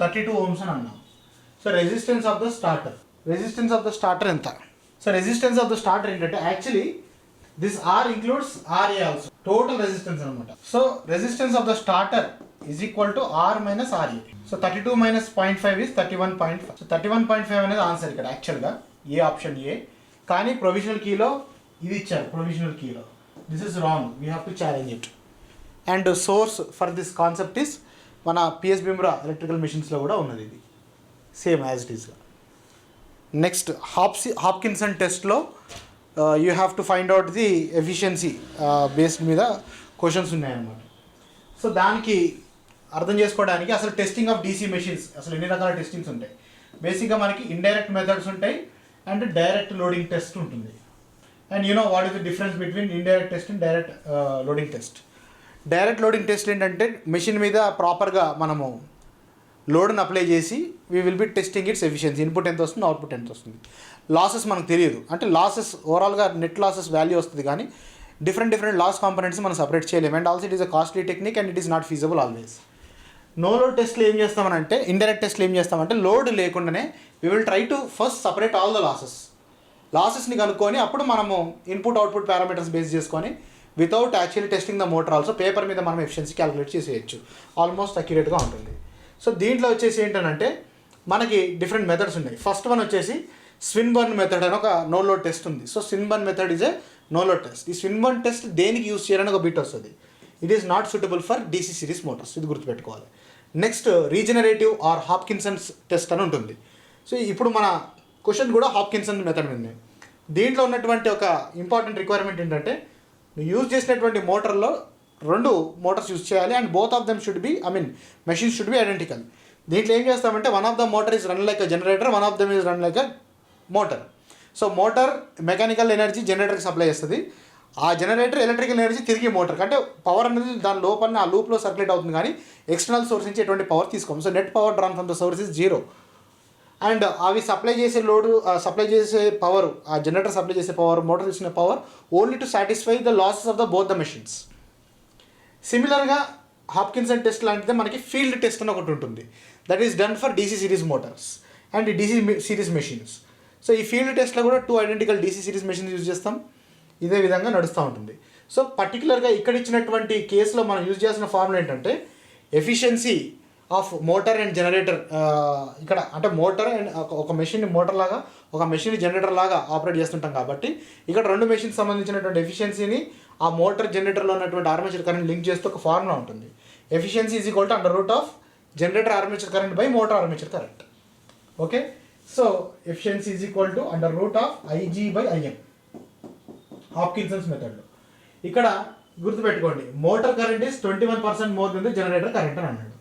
32 ohms అని అన్నాం. So resistance of the starter ఎంత? So resistance of the starter ఏంటంటే actually this R includes RA also, total resistance అనమాట. So resistance of the starter is equal to R minus RA. So 32 minus 0.5 is 31.5. So 31.5 అనేది answer ఇక్కడ యాక్చువల్గా ఏ option A, కానీ provisional కీలో ఇది ఇచ్చారు. Provisional కీలో this is wrong, we have to challenge it. And source for this concept is మన PS Bimbhra electrical మిషన్స్లో కూడా ఉన్నది, ఇది సేమ్ యాజ్ ఇట్ ఈస్గా. నెక్స్ట్ హాప్కిన్సన్ టెస్ట్లో you have to find out the efficiency based మీద క్వశ్చన్స్ ఉన్నాయన్నమాట. సో దానికి అర్థం చేసుకోవడానికి అసలు టెస్టింగ్ ఆఫ్ DC మెషిన్స్ అసలు ఎన్ని రకాల టెస్టింగ్స్ ఉంటాయి. బేసిక్గా మనకి ఇండైరెక్ట్ మెథడ్స్ ఉంటాయి అండ్ డైరెక్ట్ లోడింగ్ టెస్ట్ ఉంటుంది. And you know what is the difference between indirect test and direct loading test. Direct loading test ఏంటంటే మెషిన్ మీద ప్రాపర్గా మనము లోడ్ని అప్లై చేసి we will be testing it's efficiency, input ఎంత వస్తుంది output ఎంత వస్తుంది. లాసెస్ మనకు తెలియదు, అంటే లాసెస్ ఓవరాల్గా నెట్ లాసెస్ వాల్యూ వస్తుంది కానీ డిఫరెంట్ లాస్ కాంపోనెంట్స్ మనం సపరేట్ చేయలేము. And also it is a costly technique and it is not feasible always. No load టెస్ట్లో ఏం చేస్తామనంటే, ఇండైరెక్ట్ టెస్ట్లో ఏం చేస్తామంటే లోడ్ లేకుండానే we will try to first separate all the లాసెస్ని కనుక్కొని అప్పుడు మనము ఇన్పుట్ అవుట్పుట్ పారామీటర్స్ బేస్ చేసుకొని without actually testing the motor also paper మీద మనం ఎఫిషియన్సీ క్యాలిక్యులేట్ చేసేయచ్చు, ఆల్మోస్ట్ అక్యురేట్గా ఉంటుంది. సో దీంట్లో వచ్చేసి ఏంటంటే మనకి డిఫరెంట్ మెథడ్స్ ఉన్నాయి. ఫస్ట్ వన్ వచ్చేసి స్విన్బర్న్ మెథడ్ అని ఒక నో లోడ్ టెస్ట్ ఉంది. So Swinburne method is a no load test. ఈ స్విన్బర్న్ టెస్ట్ దేనికి యూస్ చేయాలని ఒక బిట్ వస్తుంది. It is not suitable for DC series motors, ఇది గుర్తుపెట్టుకోవాలి. Next regenerative or Hopkinson's test అని ఉంటుంది. సో ఇప్పుడు మన క్వశ్చన్ కూడా హాప్కిన్సన్ మెథడ్ ఉంది. దీంట్లో ఉన్నటువంటి ఒక ఇంపార్టెంట్ రిక్వైర్మెంట్ ఏంటంటే నువ్వు యూజ్ చేసినటువంటి మోటార్లో 2 మోటార్స్ యూజ్ చేయాలి and both of them should be machines should be identical. దీంట్లో ఏం చేస్తామంటే one of the motor is run like a generator, one of them is run like a motor. So motor mechanical energy జనరేటర్కి supply చేస్తుంది, ఆ generator electrical energy తిరిగి motor, అంటే power అనేది దాని లోపల ఆ లూప్లో సర్క్యులేట్ అవుతుంది కానీ ఎక్స్టర్నల్ సోర్స్ నుంచి ఎటువంటి పవర్ తీసుకోము. So net power drawn from the source is 0. And అవి సప్లై చేసే సప్లై చేసే పవర్, ఆ జనరేటర్ సప్లై చేసే పవర్, మోటార్ ఇచ్చిన power only to satisfy the losses of the both the machines. సిమిలర్గా హాప్కిన్సన్ టెస్ట్ లాంటిదే మనకి ఫీల్డ్ టెస్ట్ అని ఒకటి ఉంటుంది. That is done for DC series Motors and DC series machines. So ఈ ఫీల్డ్ టెస్ట్లో కూడా 2 identical DC series machines use చేస్తాం, ఇదే విధంగా నడుస్తూ ఉంటుంది. సో పర్టికులర్గా ఇక్కడ ఇచ్చినటువంటి కేసులో మనం యూజ్ చేసిన ఫార్ములా ఏంటంటే efficiency of motor and generator. ఇక్కడ అంటే మోటార్ అండ్ ఒక మెషిన్ మోటార్ లాగా ఒక మెషిన్ జనరేటర్ లాగా ఆపరేట్ చేస్తుంటాం కాబట్టి ఇక్కడ 2 మెషిన్స్ సంబంధించినటువంటి ఎఫిషియన్సీని ఆ మోటార్ జనరేటర్లో ఉన్నటువంటి ఆర్మేచర్ కరెంట్ లింక్ చేస్తూ ఒక ఫార్ములా ఉంటుంది. Efficiency is equal to under root of generator armature current by motor armature current. Okay, so efficiency is equal to under root of IG by IM హాప్కిన్సన్స్ మెథడ్లో. ఇక్కడ గుర్తుపెట్టుకోండి motor current is 21% more than the generator current అని అన్నాడు.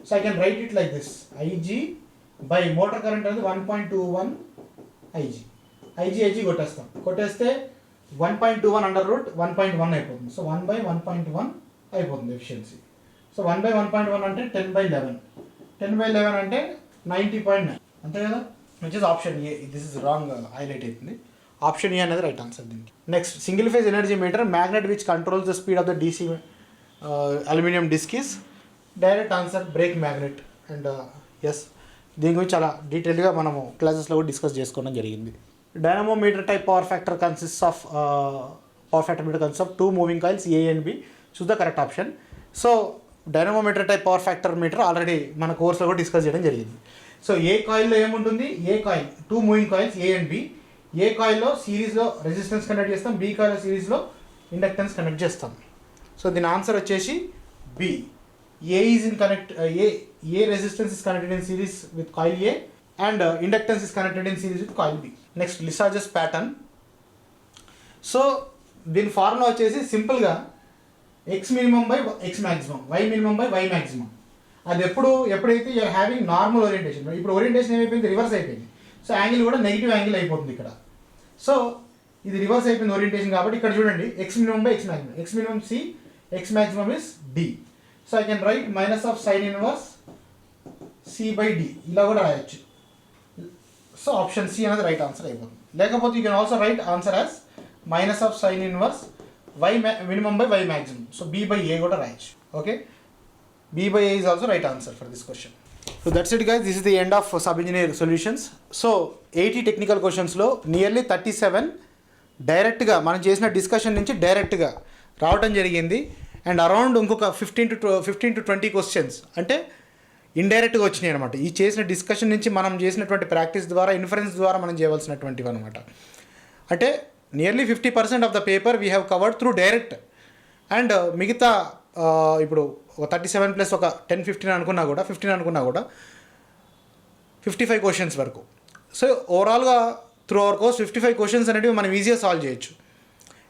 So I can right it like this, IG by motor current అనేది 1.21 IG కొట్టేస్తే 1.21 under root 1.1 అయిపోతుంది. So 1/1.1 అయిపోతుంది efficiency. So 1/1.1 అంటే 10/11, 10/11 అంటే 90.9 అంతే కదా, which is option A. This is wrong highlight అవుతుంది, ఆప్షన్ ఏ అనేది రైట్ ఆన్సర్ దీనికి. Next single phase energy meter magnet which controls the speed of the DC aluminium disc is direct answer brake magnet. And yes, దీని గురించి చాలా డీటెయిల్గా మనము క్లాసెస్లో కూడా డిస్కస్ చేసుకోవడం జరిగింది. Dynamometer type power factor consist of two moving coils A and B. Choose the correct option. So dynamometer type power factor meter already మన కోర్సులో కూడా డిస్కస్ చేయడం జరిగింది. సో ఏ కాయిల్లో ఏముంటుంది, A coil two moving coils A and B. A కాయిల్లో సిరీస్లో resistance connect చేస్తాం, బి కాయిల్లో సిరీస్లో ఇండక్టెన్స్ కనెక్ట్ చేస్తాం. సో దీని ఆన్సర్ వచ్చేసి B. A is in connect A resistance is connected in series with coil A and inductance is connected in series with coil B. Next Lissajous pattern. So దీని formula వచ్చేసి సింపుల్గా X minimum by X maximum, Y minimum by Y maximum. అది ఎప్పుడైతే you're having normal orientation, ఇప్పుడు orientation ఏమైపోయింది, reverse అయిపోయింది. So angle కూడా negative angle అయిపోతుంది ఇక్కడ. సో ఇది రివర్స్ అయిపోయింది ఓరియంటేషన్ కాబట్టి ఇక్కడ చూడండి X minimum by X maximum, X minimum C, X maximum is D. So I can write minus of sine inverse C by D, ఇలా కూడా రాయొచ్చు. సో ఆప్షన్ సి అనేది రైట్ ఆన్సర్ అయిపోతుంది. లేకపోతే you can also right answer as minus of sine inverse Y minimum by Y maximum. So B by A కూడా రాయొచ్చు. Okay, B by A is also right answer for this question. So that's it guys, this is the end of sub engineer solutions. So 80 technical క్వశ్చన్స్లో nearly 37 డైరెక్ట్గా మనం చేసిన discussion నుంచి డైరెక్ట్గా రావడం జరిగింది. అండ్ అరౌండ్ ఇంకొక 15 to 20 క్వశ్చన్స్ అంటే ఇండైరెక్ట్గా వచ్చినాయి అనమాట. ఈ చేసిన డిస్కషన్ నుంచి మనం చేసినటువంటి ప్రాక్టీస్ ద్వారా, ఇన్ఫరెన్స్ ద్వారా మనం చేయవలసినటువంటివి అనమాట. అంటే nearly 50% of the paper we have covered through direct. And మిగతా ఇప్పుడు ఒక 37 ప్లస్ ఒక 10-15 అనుకున్నా కూడా 55 క్వశ్చన్స్ వరకు. సో ఓవరాల్గా త్రూ అవర్ కోర్స్ 55 క్వశ్చన్స్ అనేవి మనం ఈజీగా సాల్వ్ చేయొచ్చు.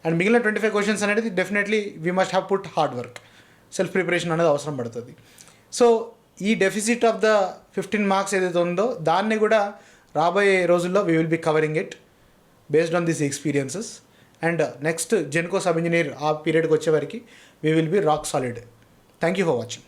అండ్ మిగిలిన 25 క్వశ్చన్స్ అనేది definitely we must have put hard work, self preparation అనేది అవసరం పడుతుంది. సో ఈ డెఫిసిట్ ఆఫ్ ద 15 మార్క్స్ ఏదైతే ఉందో దాన్ని కూడా రాబోయే రోజుల్లో we will be covering it based on this experiences. And next Genco sub engineer ఆ పీరియడ్కి వచ్చేవరకు we will be rock solid. Thank you for watching.